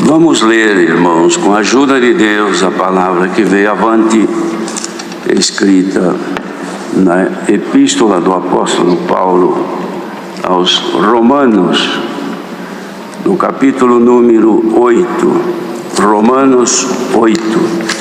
Vamos ler, irmãos, com a ajuda de Deus, a palavra que veio avante, escrita na epístola do apóstolo Paulo aos Romanos, no capítulo número 8, Romanos 8.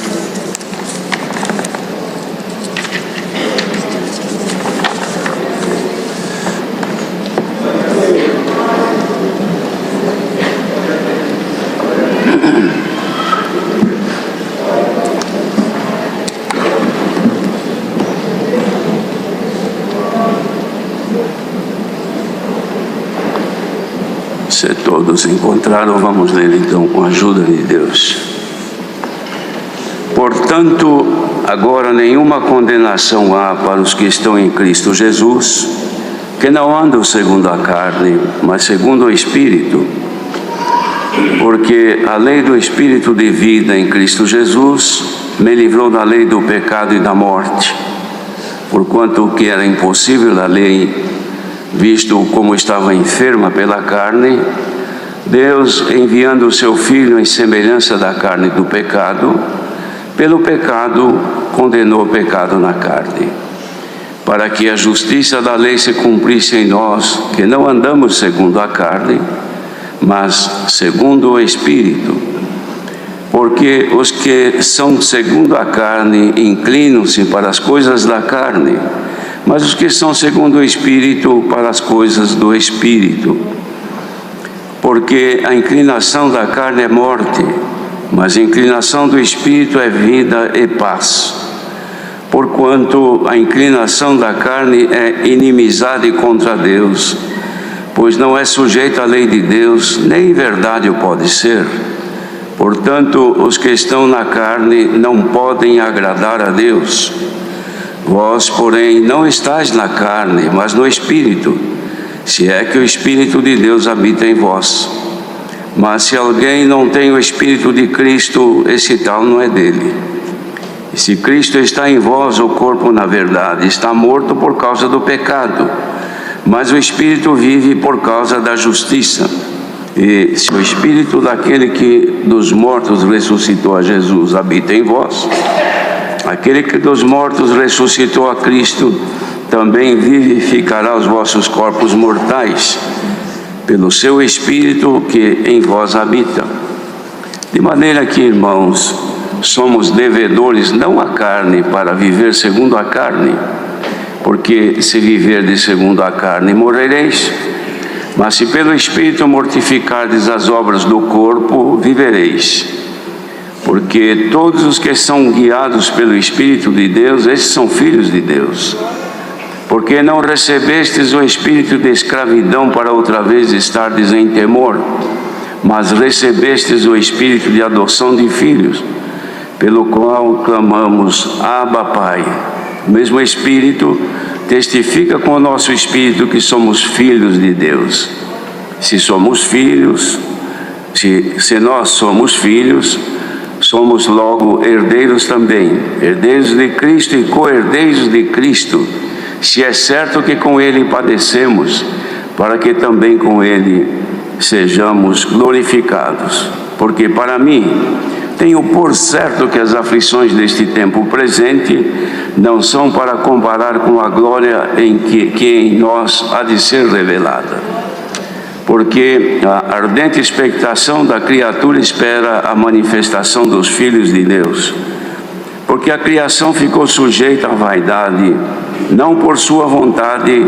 Se todos encontraram, vamos ler então com a ajuda de Deus. Portanto, agora nenhuma condenação há para os que estão em Cristo Jesus, que não andam segundo a carne, mas segundo o Espírito. Porque a lei do Espírito de vida em Cristo Jesus me livrou da lei do pecado e da morte, porquanto o que era impossível à lei, visto como estava enferma pela carne, Deus, enviando o seu Filho em semelhança da carne do pecado, pelo pecado condenou o pecado na carne, para que a justiça da lei se cumprisse em nós, que não andamos segundo a carne, mas segundo o Espírito. Porque os que são segundo a carne inclinam-se para as coisas da carne, mas os que são segundo o Espírito, para as coisas do Espírito. Porque a inclinação da carne é morte, mas a inclinação do Espírito é vida e paz. Porquanto a inclinação da carne é inimizade contra Deus, pois não é sujeito à lei de Deus, nem em verdade o pode ser. Portanto, os que estão na carne não podem agradar a Deus. Vós, porém, não estáis na carne, mas no Espírito, se é que o Espírito de Deus habita em vós. Mas se alguém não tem o Espírito de Cristo, esse tal não é dele. E se Cristo está em vós, o corpo, na verdade, está morto por causa do pecado, mas o Espírito vive por causa da justiça. E se o Espírito daquele que dos mortos ressuscitou a Jesus habita em vós, aquele que dos mortos ressuscitou a Cristo, também vivificará os vossos corpos mortais, pelo seu Espírito que em vós habita. De maneira que, irmãos, somos devedores não à carne, para viver segundo a carne, porque se viverdes segundo a carne, morrereis. Mas se pelo Espírito mortificardes as obras do corpo, vivereis. Porque todos os que são guiados pelo Espírito de Deus, esses são filhos de Deus. Porque não recebestes o espírito de escravidão para outra vez estardes em temor, mas recebestes o espírito de adoção de filhos, pelo qual clamamos, Abba, Pai. O mesmo Espírito testifica com o nosso espírito que somos filhos de Deus. Se somos filhos, se nós somos filhos, somos logo herdeiros também, herdeiros de Cristo e co-herdeiros de Cristo, se é certo que com Ele padecemos, para que também com Ele sejamos glorificados. Porque para mim, tenho por certo que as aflições deste tempo presente não são para comparar com a glória que em nós há de ser revelada. Porque a ardente expectação da criatura espera a manifestação dos filhos de Deus. Porque a criação ficou sujeita à vaidade, não por sua vontade,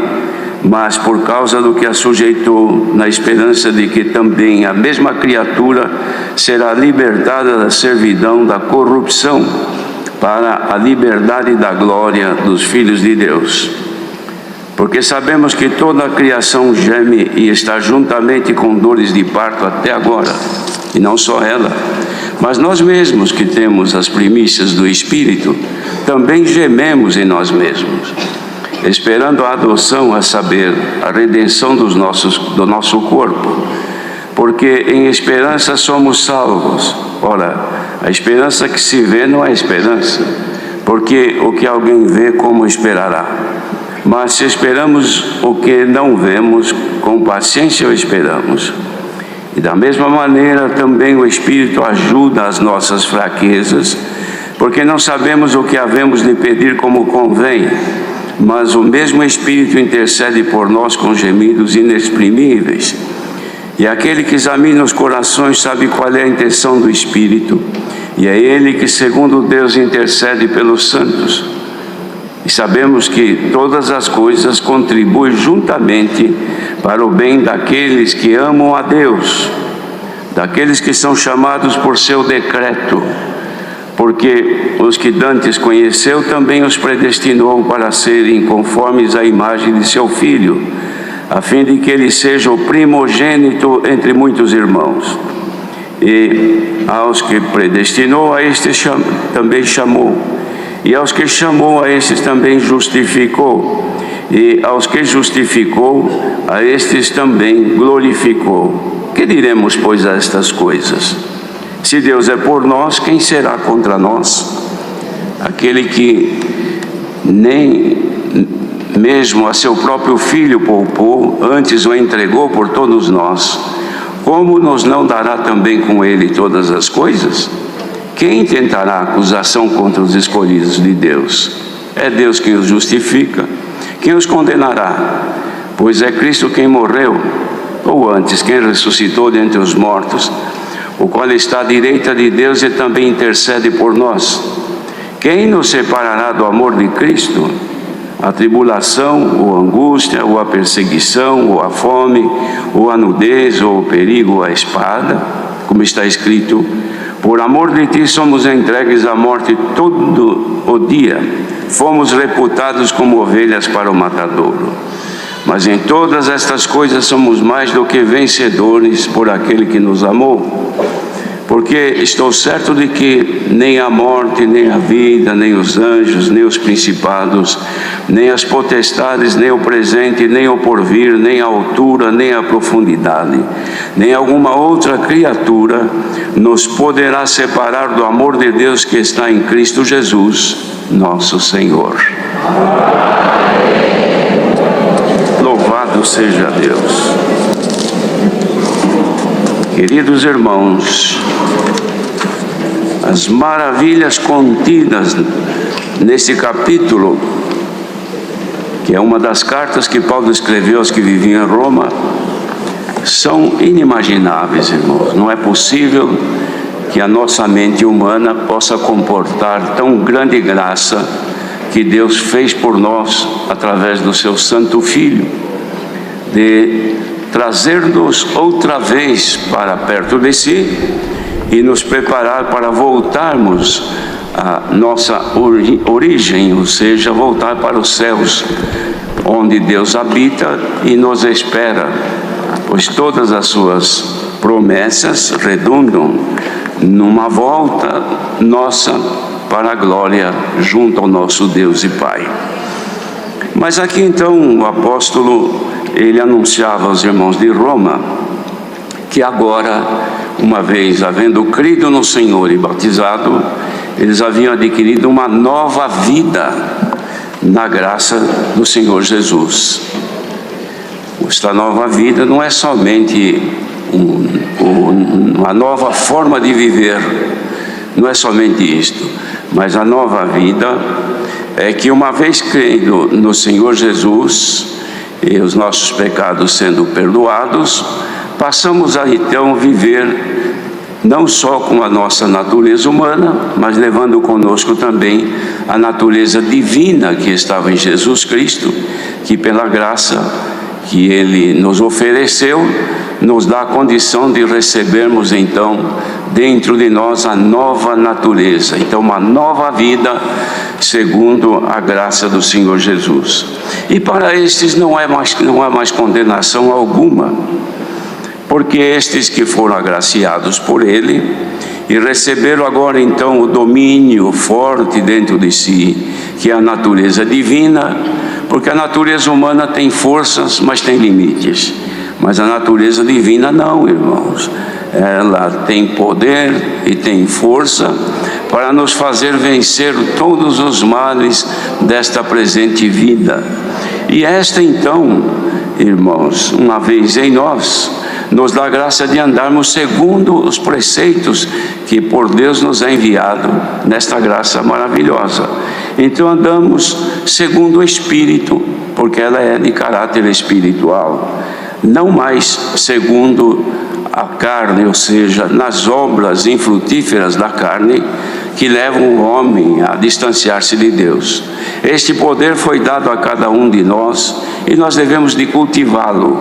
mas por causa do que a sujeitou, na esperança de que também a mesma criatura será libertada da servidão da corrupção, para a liberdade da glória dos filhos de Deus. Porque sabemos que toda a criação geme e está juntamente com dores de parto até agora, e não só ela, mas nós mesmos que temos as primícias do Espírito, também gememos em nós mesmos, esperando a adoção, a saber, a redenção do nosso corpo, porque em esperança somos salvos. Ora, a esperança que se vê não é esperança, porque o que alguém vê, como esperará? Mas se esperamos o que não vemos, com paciência o esperamos. E da mesma maneira também o Espírito ajuda as nossas fraquezas, porque não sabemos o que havemos de pedir como convém, mas o mesmo Espírito intercede por nós com gemidos inexprimíveis. E aquele que examina os corações sabe qual é a intenção do Espírito, e é Ele que, segundo Deus, intercede pelos santos. E sabemos que todas as coisas contribuem juntamente para o bem daqueles que amam a Deus, daqueles que são chamados por seu decreto, porque os que dantes conheceu também os predestinou para serem conformes à imagem de seu Filho, a fim de que ele seja o primogênito entre muitos irmãos. E aos que predestinou, a estes também chamou, e aos que chamou, a estes também justificou, e aos que justificou, a estes também glorificou. Que diremos, pois, a estas coisas? Se Deus é por nós, quem será contra nós? Aquele que nem mesmo a seu próprio Filho poupou, antes o entregou por todos nós, como nos não dará também com ele todas as coisas? Quem tentará acusação contra os escolhidos de Deus? É Deus quem os justifica. Quem os condenará? Pois é Cristo quem morreu, ou antes, quem ressuscitou dentre os mortos, o qual está à direita de Deus e também intercede por nós. Quem nos separará do amor de Cristo? A tribulação, ou a angústia, ou a perseguição, ou a fome, ou a nudez, ou o perigo, ou a espada, como está escrito: por amor de ti somos entregues à morte todo o dia, fomos reputados como ovelhas para o matadouro. Mas em todas estas coisas somos mais do que vencedores por aquele que nos amou. Porque estou certo de que nem a morte, nem a vida, nem os anjos, nem os principados, nem as potestades, nem o presente, nem o porvir, nem a altura, nem a profundidade, nem alguma outra criatura nos poderá separar do amor de Deus que está em Cristo Jesus, nosso Senhor. Louvado seja Deus. Queridos irmãos, as maravilhas contidas nesse capítulo, que é uma das cartas que Paulo escreveu aos que viviam em Roma, são inimagináveis, irmãos. Não é possível que a nossa mente humana possa comportar tão grande graça que Deus fez por nós através do seu Santo Filho, de trazer-nos outra vez para perto de si e nos preparar para voltarmos à nossa origem, ou seja, voltar para os céus, onde Deus habita e nos espera, pois todas as suas promessas redundam numa volta nossa para a glória junto ao nosso Deus e Pai. Mas aqui então o apóstolo, ele anunciava aos irmãos de Roma que agora, uma vez havendo crido no Senhor e batizado, eles haviam adquirido uma nova vida na graça do Senhor Jesus. Esta nova vida não é somente uma nova forma de viver, não é somente isto, mas a nova vida é que, uma vez crendo no Senhor Jesus e os nossos pecados sendo perdoados, passamos a então viver não só com a nossa natureza humana, mas levando conosco também a natureza divina que estava em Jesus Cristo, que pela graça que Ele nos ofereceu, nos dá a condição de recebermos então dentro de nós a nova natureza, então uma nova vida segundo a graça do Senhor Jesus. E para estes não há mais condenação alguma, porque estes que foram agraciados por Ele e receberam agora então o domínio forte dentro de si, que é a natureza divina, porque a natureza humana tem forças, mas tem limites. Mas a natureza divina não, irmãos. Ela tem poder e tem força para nos fazer vencer todos os males desta presente vida. E esta então, irmãos, uma vez em nós, nos dá a graça de andarmos segundo os preceitos que por Deus nos é enviado nesta graça maravilhosa. Então andamos segundo o Espírito, porque ela é de caráter espiritual, não mais segundo a carne, ou seja, nas obras infrutíferas da carne, que levam o homem a distanciar-se de Deus. Este poder foi dado a cada um de nós e nós devemos de cultivá-lo,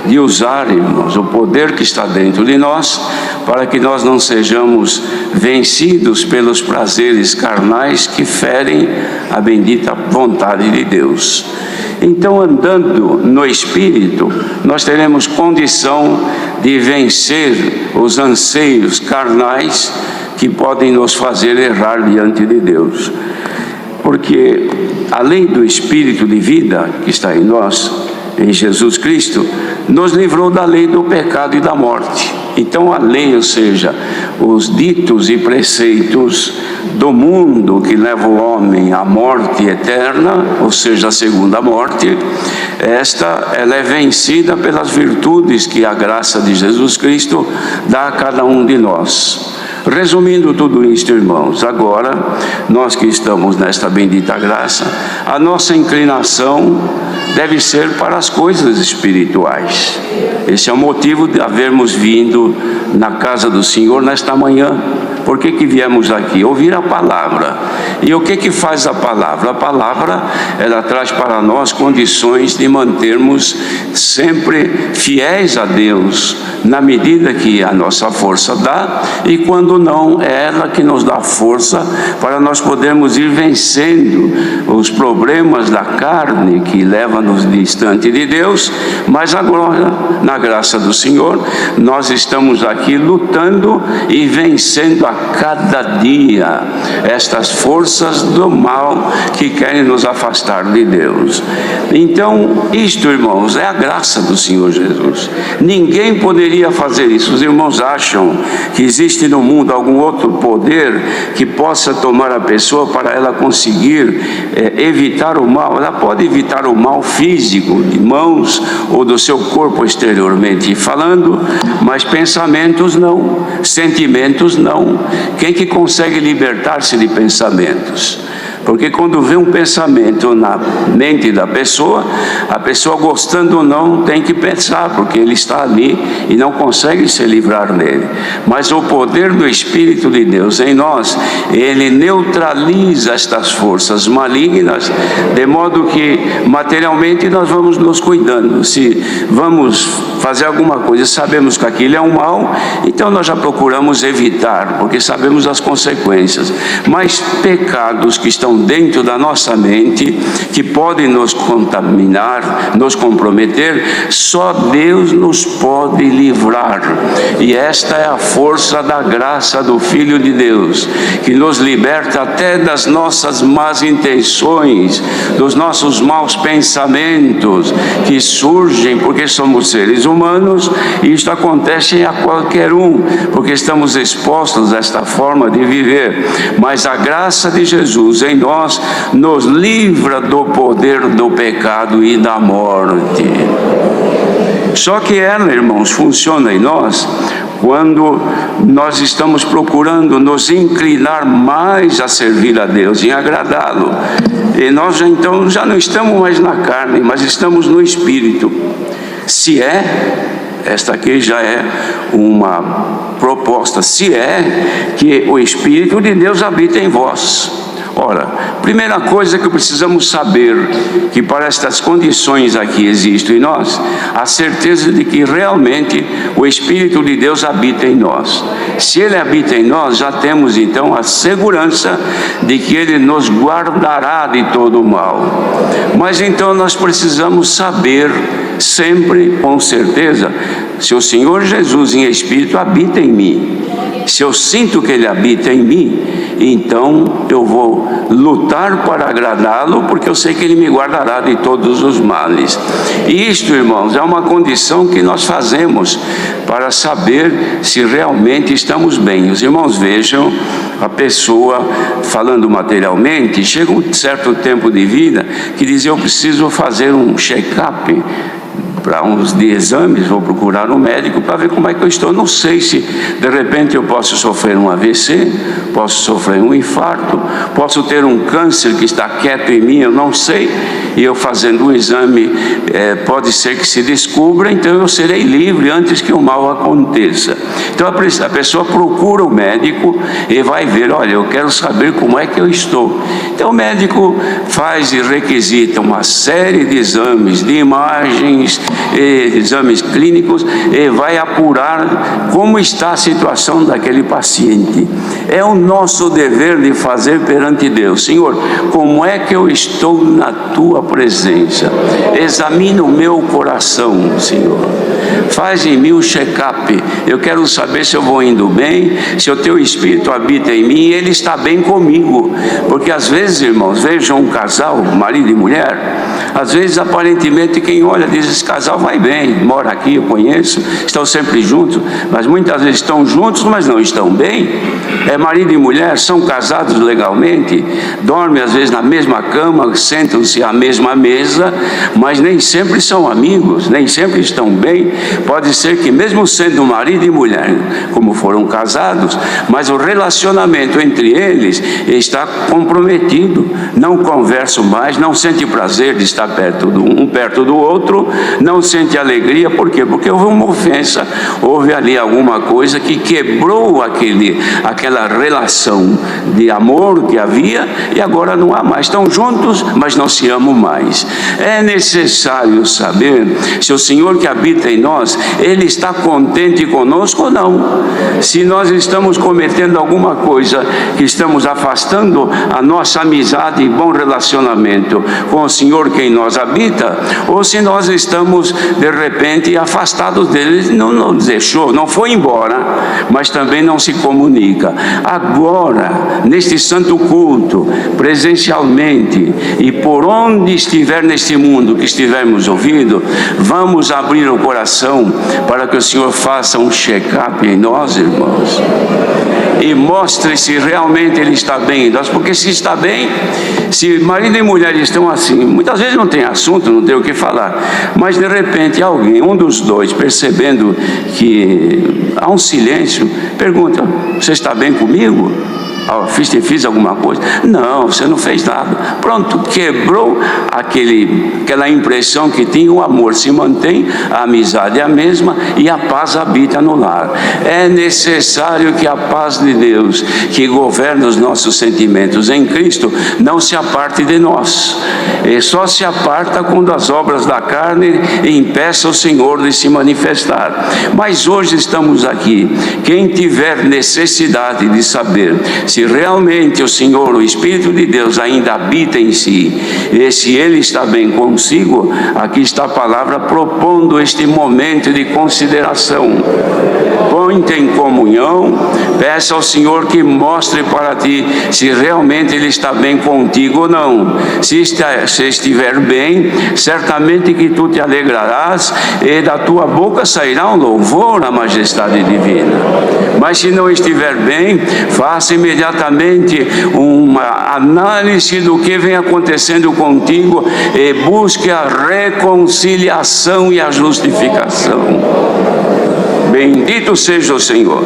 de usar, irmãos, o poder que está dentro de nós, para que nós não sejamos vencidos pelos prazeres carnais que ferem a bendita vontade de Deus. Então, andando no Espírito, nós teremos condição de vencer os anseios carnais que podem nos fazer errar diante de Deus. Porque, além do Espírito de vida que está em nós, em Jesus Cristo, nos livrou da lei do pecado e da morte. Então a lei, ou seja, os ditos e preceitos do mundo que levam o homem à morte eterna, ou seja, a segunda morte, ela é vencida pelas virtudes que a graça de Jesus Cristo dá a cada um de nós. Resumindo tudo isto, irmãos, agora, nós que estamos nesta bendita graça, a nossa inclinação deve ser para as coisas espirituais. Esse é o motivo de havermos vindo na casa do Senhor nesta manhã. Por que viemos aqui? Ouvir a palavra. E o que faz a palavra? A palavra, ela traz para nós condições de mantermos sempre fiéis a Deus, na medida que a nossa força dá, e quando não, é ela que nos dá força para nós podermos ir vencendo os problemas da carne que leva-nos distante de Deus. Mas agora, na graça do Senhor, nós estamos aqui lutando e vencendo a cada dia estas forças do mal que querem nos afastar de Deus. Então, isto, irmãos, é a graça do Senhor Jesus. Ninguém poderia fazer isso. Os irmãos acham que existe no mundo algum outro poder que possa tomar a pessoa para ela conseguir evitar o mal. Ela pode evitar o mal físico, de mãos ou do seu corpo exteriormente falando, mas pensamentos não, sentimentos não. Quem que consegue libertar-se de pensamentos? Porque quando vê um pensamento na mente da pessoa, a pessoa gostando ou não tem que pensar, porque ele está ali e não consegue se livrar dele. Mas o poder do Espírito de Deus em nós, ele neutraliza estas forças malignas, de modo que materialmente nós vamos nos cuidando. Se vamos fazer alguma coisa, sabemos que aquilo é um mal, então nós já procuramos evitar, porque sabemos as consequências. Mas pecados que estão dentro da nossa mente, que podem nos contaminar, nos comprometer, só Deus nos pode livrar. E esta é a força da graça do Filho de Deus, que nos liberta até das nossas más intenções, dos nossos maus pensamentos, que surgem porque somos seres humanos, e isto acontece a qualquer um, porque estamos expostos a esta forma de viver. Mas a graça de Jesus em nós nos livra do poder do pecado e da morte. Só que ela, irmãos, funciona em nós quando nós estamos procurando nos inclinar mais a servir a Deus, em agradá-lo. E nós então já não estamos mais na carne, mas estamos no Espírito. Se esta aqui já é uma proposta, se é que o Espírito de Deus habita em vós. Ora, primeira coisa que precisamos saber, que para estas condições aqui existem em nós, a certeza de que realmente o Espírito de Deus habita em nós. Se Ele habita em nós, já temos então a segurança de que Ele nos guardará de todo o mal. Mas então nós precisamos saber sempre com certeza, se o Senhor Jesus em Espírito habita em mim, se eu sinto que Ele habita em mim, então eu vou lutar para agradá-lo, porque eu sei que Ele me guardará de todos os males. E isto, irmãos, é uma condição que nós fazemos para saber se realmente estamos bem. Os irmãos vejam, a pessoa falando materialmente, chega um certo tempo de vida que diz: eu preciso fazer um check-up para uns de exames, vou procurar um médico para ver como é que eu estou. Não sei se de repente eu posso sofrer um AVC, posso sofrer um infarto, posso ter um câncer que está quieto em mim, eu não sei, e eu fazendo um exame, pode ser que se descubra, então eu serei livre antes que o mal aconteça. Então a pessoa procura o médico e vai ver, olha, eu quero saber como é que eu estou. Então o médico faz e requisita uma série de exames, de imagens, exames clínicos, e vai apurar como está a situação daquele paciente. É o nosso dever de fazer perante Deus: Senhor, como é que eu estou na tua presença? Examina o meu coração, Senhor. Faz em mim um check-up. Eu quero saber se eu vou indo bem, se o teu Espírito habita em mim e ele está bem comigo. Porque às vezes, irmãos, vejam um casal, marido e mulher, às vezes aparentemente quem olha diz: esse casal vai bem, mora aqui, eu conheço, estão sempre juntos, mas muitas vezes estão juntos, mas não estão bem. Marido e mulher são casados legalmente, dormem às vezes na mesma cama, sentam-se à mesma mesa, mas nem sempre são amigos, nem sempre estão bem. Pode ser que mesmo sendo marido e mulher, como foram casados, mas o relacionamento entre eles está comprometido. Não conversam mais, não sente prazer de estar perto do outro, não sente alegria. Por quê? Porque houve uma ofensa, houve ali alguma coisa que quebrou aquela relação de amor que havia, e agora não há mais. Estão juntos, mas não se amam mais. É necessário saber se o Senhor que habita em nós, Ele está contente conosco ou não. Se nós estamos cometendo alguma coisa que estamos afastando a nossa amizade e bom relacionamento com o Senhor que em nós habita, ou se nós estamos de repente afastados dele. Não nos deixou, não foi embora, mas também não se comunica. Agora, neste santo culto, presencialmente e por onde estiver neste mundo que estivermos ouvindo, vamos abrir o coração para que o Senhor faça um check-up em nós, irmãos, e mostre se realmente Ele está bem em nós. Porque se está bem, se marido e mulher estão assim, muitas vezes não tem assunto, não tem o que falar, mas de repente alguém, um dos dois, percebendo que há um silêncio, pergunta: você está bem comigo? Fiz alguma coisa? Não, você não fez nada. Pronto, quebrou aquela impressão que tinha. O amor se mantém, a amizade é a mesma e a paz habita no lar. É necessário que a paz de Deus, que governa os nossos sentimentos em Cristo, não se aparte de nós. E só se aparta quando as obras da carne impeçam o Senhor de se manifestar. Mas hoje estamos aqui. Quem tiver necessidade de saber se realmente o Senhor, o Espírito de Deus ainda habita em si, e se Ele está bem consigo, aqui está a palavra propondo este momento de consideração. Põe-te em comunhão, peça ao Senhor que mostre para ti se realmente Ele está bem contigo ou não. Se estiver bem, certamente que tu te alegrarás e da tua boca sairá um louvor à majestade divina. Mas se não estiver bem, faça imediatamente uma análise do que vem acontecendo contigo e busque a reconciliação e a justificação. Bendito seja o Senhor.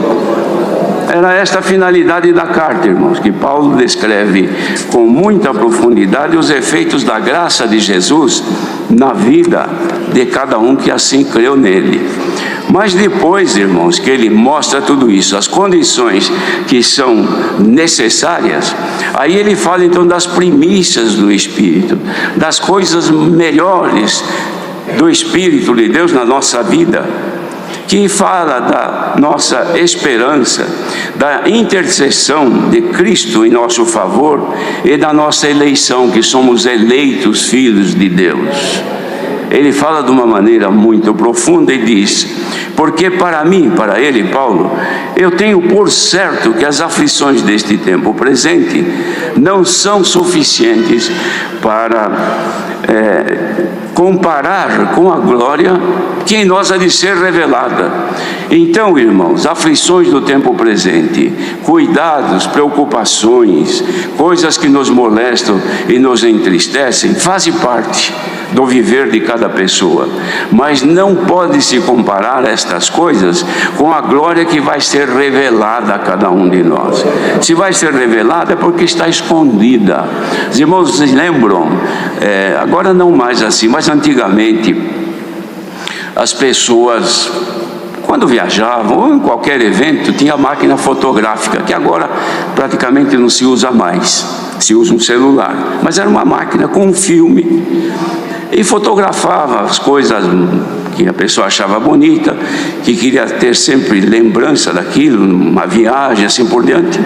Era esta a finalidade da carta, irmãos, que Paulo descreve com muita profundidade os efeitos da graça de Jesus na vida de cada um que assim creu nele. Mas depois, irmãos, que ele mostra tudo isso, as condições que são necessárias, aí ele fala então das primícias do Espírito, das coisas melhores do Espírito de Deus na nossa vida, que fala da nossa esperança, da intercessão de Cristo em nosso favor e da nossa eleição, que somos eleitos filhos de Deus. Ele fala de uma maneira muito profunda e diz: porque para mim, para ele, Paulo, eu tenho por certo que as aflições deste tempo presente não são suficientes para comparar com a glória que em nós há de ser revelada. Então, irmãos, aflições do tempo presente, cuidados, preocupações, coisas que nos molestam e nos entristecem, fazem parte do viver de cada pessoa, mas não pode se comparar estas coisas com a glória que vai ser revelada a cada um de nós. Se vai ser revelada é porque está escondida. Os irmãos se lembram, agora não mais assim, mas antigamente as pessoas, quando viajavam ou em qualquer evento, tinha máquina fotográfica, que agora praticamente não se usa mais, se usa um celular, mas era uma máquina com um filme, e fotografava as coisas que a pessoa achava bonita, que queria ter sempre lembrança daquilo, uma viagem, assim por diante.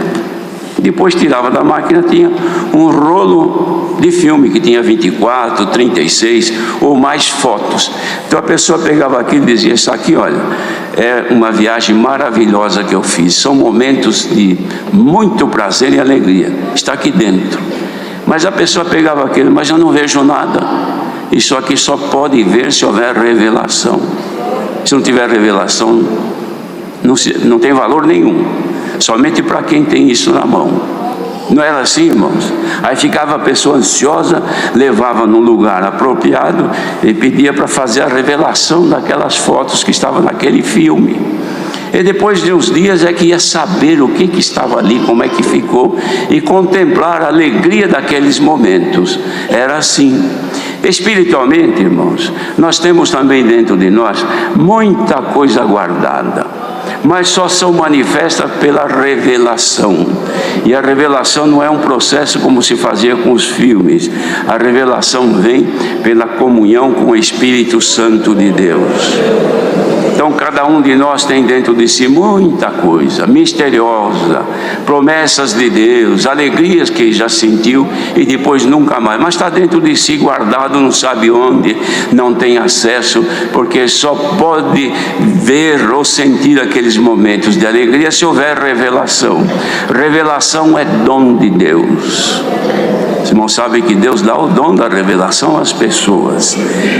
Depois tirava da máquina, tinha um rolo de filme que tinha 24, 36 ou mais fotos. Então a pessoa pegava aquilo e dizia: isso aqui, olha, é uma viagem maravilhosa que eu fiz, são momentos de muito prazer e alegria, está aqui dentro. Mas a pessoa pegava aquilo: mas eu não vejo nada. Isso aqui só pode ver se houver revelação. Se não tiver revelação, não tem valor nenhum, somente para quem tem isso na mão. Não era assim, irmãos? Aí ficava a pessoa ansiosa, levava num lugar apropriado e pedia para fazer a revelação daquelas fotos que estavam naquele filme. E depois de uns dias é que ia saber o que estava ali, como é que ficou, e contemplar a alegria daqueles momentos. Era assim. Espiritualmente, irmãos, nós temos também dentro de nós muita coisa guardada, mas só são manifestas pela revelação. E a revelação não é um processo como se fazia com os filmes. A revelação vem pela comunhão com o Espírito Santo de Deus. Então cada um de nós tem dentro de si muita coisa misteriosa, promessas de Deus, alegrias que já sentiu e depois nunca mais, mas está dentro de si guardado, não sabe onde, não tem acesso, porque só pode ver ou sentir aqueles momentos de alegria se houver revelação. Revelação é dom de Deus. Os irmãos sabem que Deus dá o dom da revelação às pessoas.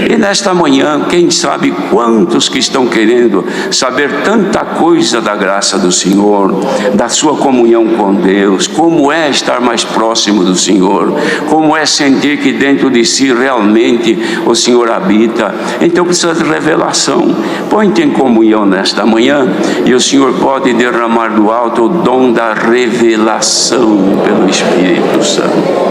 E nesta manhã, quem sabe quantos que estão querendo saber tanta coisa da graça do Senhor, da sua comunhão com Deus, como é estar mais próximo do Senhor, como é sentir que dentro de si realmente o Senhor habita. Então precisa de revelação. Põe-te em comunhão nesta manhã e o Senhor pode derramar do alto o dom da revelação pelo Espírito Santo.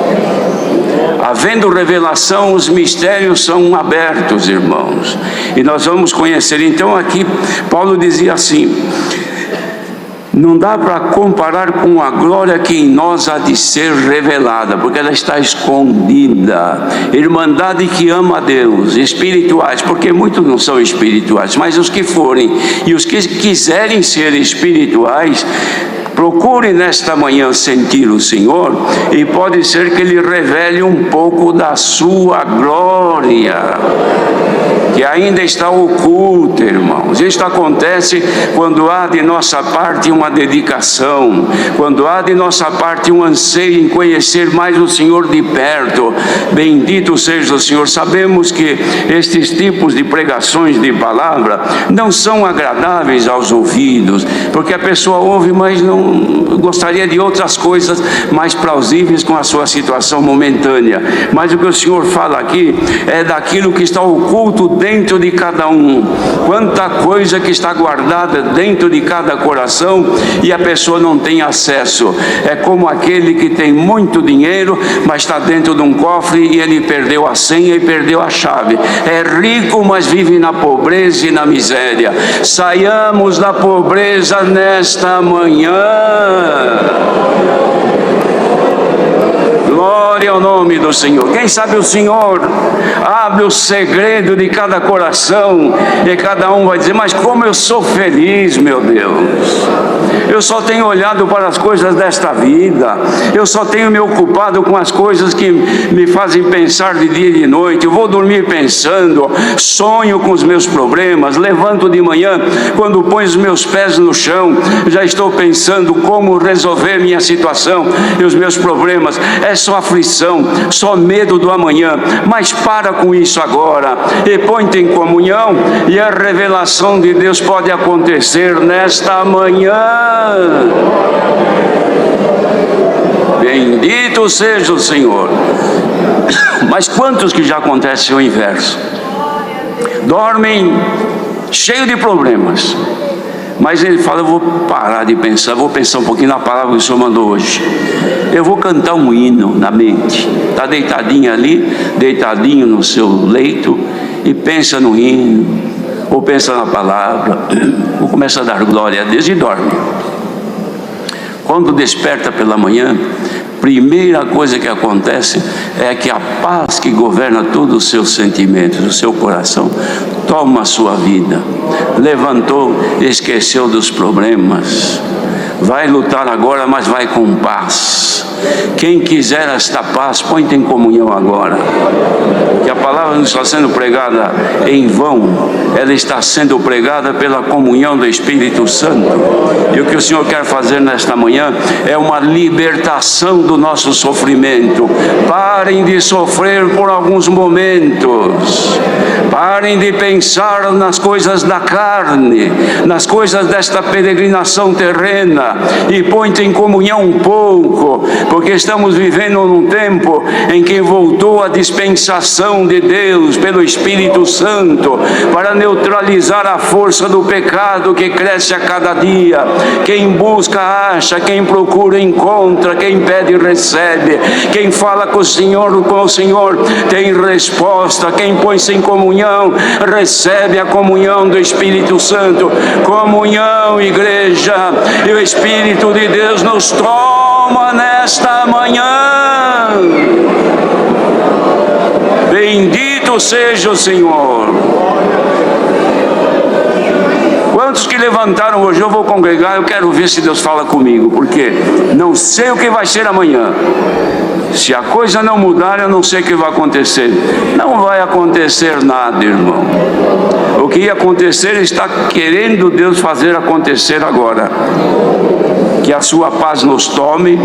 Havendo revelação, os mistérios são abertos, irmãos, e nós vamos conhecer. Então aqui Paulo dizia assim: não dá para comparar com a glória que em nós há de ser revelada, porque ela está escondida. Irmandade que ama a Deus, espirituais, porque muitos não são espirituais, mas os que forem e os que quiserem ser espirituais, procure nesta manhã sentir o Senhor, e pode ser que Ele revele um pouco da sua glória, que ainda está oculta, irmãos. Isto acontece quando há de nossa parte uma dedicação, quando há de nossa parte um anseio em conhecer mais o Senhor de perto. Bendito seja o Senhor. Sabemos que estes tipos de pregações de palavra não são agradáveis aos ouvidos, porque a pessoa ouve, mas não gostaria de outras coisas mais plausíveis com a sua situação momentânea. Mas o que o Senhor fala aqui é daquilo que está oculto dentro de cada um. Quanta coisa que está guardada dentro de cada coração e a pessoa não tem acesso. É como aquele que tem muito dinheiro, mas está dentro de um cofre e ele perdeu a senha e perdeu a chave. É rico, mas vive na pobreza e na miséria. Saiamos da pobreza nesta manhã. Glória ao nome do Senhor. Quem sabe o Senhor abre o segredo de cada coração e cada um vai dizer: mas como eu sou feliz, meu Deus. Eu só tenho olhado para as coisas desta vida, eu só tenho me ocupado com as coisas que me fazem pensar de dia e de noite. Eu vou dormir pensando, sonho com os meus problemas, levanto de manhã, quando ponho os meus pés no chão, já estou pensando como resolver minha situação e os meus problemas. É só aflição, só medo do amanhã. Mas para com isso agora e põe-te em comunhão, e a revelação de Deus pode acontecer nesta manhã. Bendito seja o Senhor. Mas quantos que já acontece o inverso? Dormem cheio de problemas. Mas ele fala: eu vou parar de pensar, vou pensar um pouquinho na palavra que o Senhor mandou hoje. Eu vou cantar um hino na mente. Está deitadinho ali, deitadinho no seu leito, e pensa no hino, ou pensa na palavra, ou começa a dar glória a Deus e dorme. Quando desperta pela manhã, primeira coisa que acontece é que a paz que governa todos os seus sentimentos, o seu coração, toma a sua vida. Levantou, esqueceu dos problemas. Vai lutar agora, mas vai com paz. Quem quiser esta paz, põe-te em comunhão agora. Que a palavra não está sendo pregada em vão, ela está sendo pregada pela comunhão do Espírito Santo. E o que o Senhor quer fazer nesta manhã é uma libertação do nosso sofrimento. Parem de sofrer por alguns momentos. Parem de pensar nas coisas da carne, nas coisas desta peregrinação terrena, e põe-te em comunhão um pouco, porque estamos vivendo num tempo em que voltou a dispensação de Deus pelo Espírito Santo para neutralizar a força do pecado que cresce a cada dia. Quem busca acha, quem procura encontra, quem pede recebe, quem fala com o Senhor tem resposta. Quem põe-se em comunhão recebe a comunhão do Espírito Santo. Comunhão, igreja, e o Espírito de Deus nos toma nesta manhã. Bendito seja o Senhor. Quantos que levantaram hoje? Eu vou congregar, eu quero ver se Deus fala comigo, porque não sei o que vai ser amanhã. Se a coisa não mudar, eu não sei o que vai acontecer. Não vai acontecer nada, irmão. O que ia acontecer está querendo Deus fazer acontecer agora. Que a sua paz nos tome,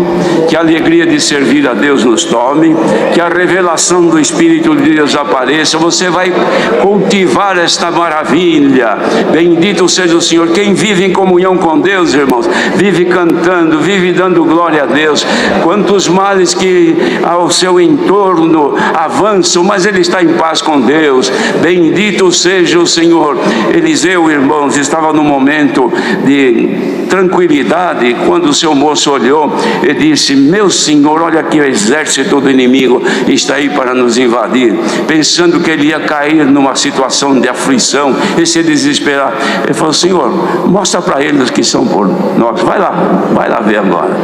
que a alegria de servir a Deus nos tome, que a revelação do Espírito de Deus apareça. Você vai cultivar esta maravilha. Bendito seja o Senhor. Quem vive em comunhão com Deus, irmãos, vive cantando, vive dando glória a Deus. Quantos males que ao seu entorno avançam, mas ele está em paz com Deus. Bendito seja o Senhor. Eliseu, irmãos, estava num momento de tranquilidade, quando o seu moço olhou e disse: meu Senhor, olha que o exército do inimigo está aí para nos invadir, pensando que ele ia cair numa situação de aflição e se desesperar. Ele falou: Senhor, mostra para eles que são por nós, vai lá ver agora.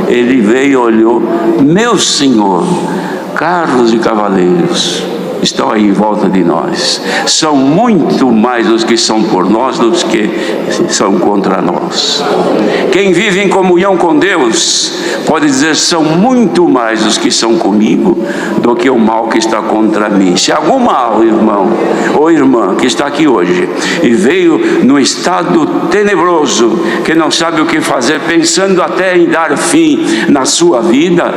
Ele veio e olhou: meu Senhor, carros e cavaleiros estão aí em volta de nós. São muito mais os que são por nós do que são contra nós. Quem vive em comunhão com Deus pode dizer: são muito mais os que são comigo do que o mal que está contra mim. Se algum mal, irmão ou irmã que está aqui hoje e veio no estado tenebroso, que não sabe o que fazer, pensando até em dar fim na sua vida,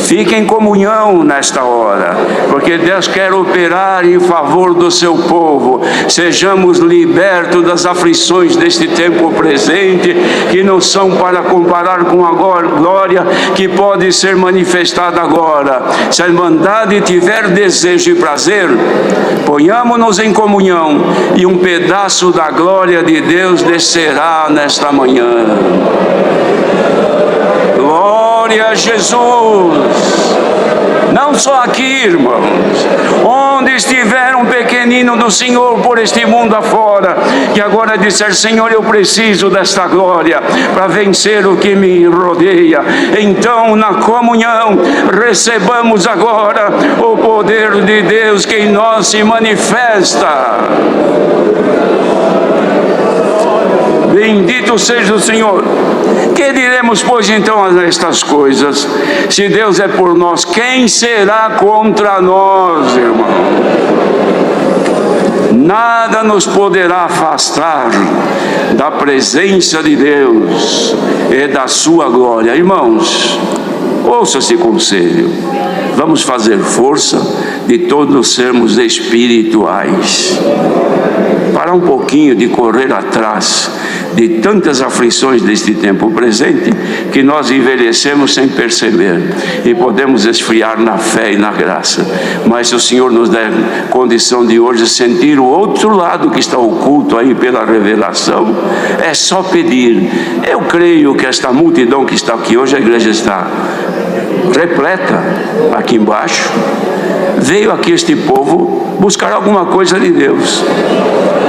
fique em comunhão nesta hora, porque Deus quer operar em favor do seu povo. Sejamos libertos das aflições deste tempo presente, que não são para comparar com a glória que pode ser manifestada agora. Se a Irmandade tiver desejo e prazer, ponhamos-nos em comunhão e um pedaço da glória de Deus descerá nesta manhã. Glória a Jesus. Não só aqui, irmãos, onde estiver um pequenino do Senhor por este mundo afora, que agora disser: Senhor, eu preciso desta glória para vencer o que me rodeia. Então, na comunhão, recebamos agora o poder de Deus que em nós se manifesta. Bendito seja o Senhor. Que diremos, pois, então a estas coisas? Se Deus é por nós, quem será contra nós, irmão? Nada nos poderá afastar da presença de Deus e da sua glória. Irmãos, ouça esse conselho. Vamos fazer força de todos sermos espirituais. Parar um pouquinho de correr atrás de tantas aflições deste tempo presente, que nós envelhecemos sem perceber e podemos esfriar na fé e na graça. Mas se o Senhor nos der condição de hoje sentir o outro lado que está oculto aí pela revelação, é só pedir. Eu creio que esta multidão que está aqui hoje, a igreja está repleta aqui embaixo. Veio aqui este povo buscar alguma coisa de Deus.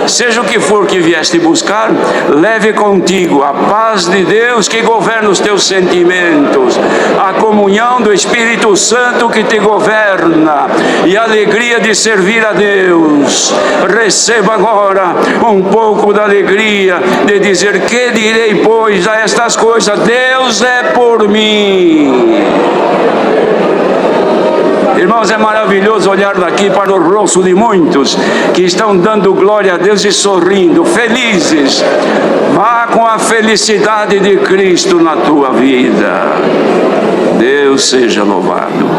Seja o que for que vieste buscar, leve contigo a paz de Deus que governa os teus sentimentos, a comunhão do Espírito Santo que te governa e a alegria de servir a Deus. Receba agora um pouco da alegria de dizer: que direi, pois, a estas coisas? Deus é por mim. Irmãos, é maravilhoso olhar daqui para o rosto de muitos que estão dando glória a Deus e sorrindo, felizes. Vá com a felicidade de Cristo na tua vida. Deus seja louvado.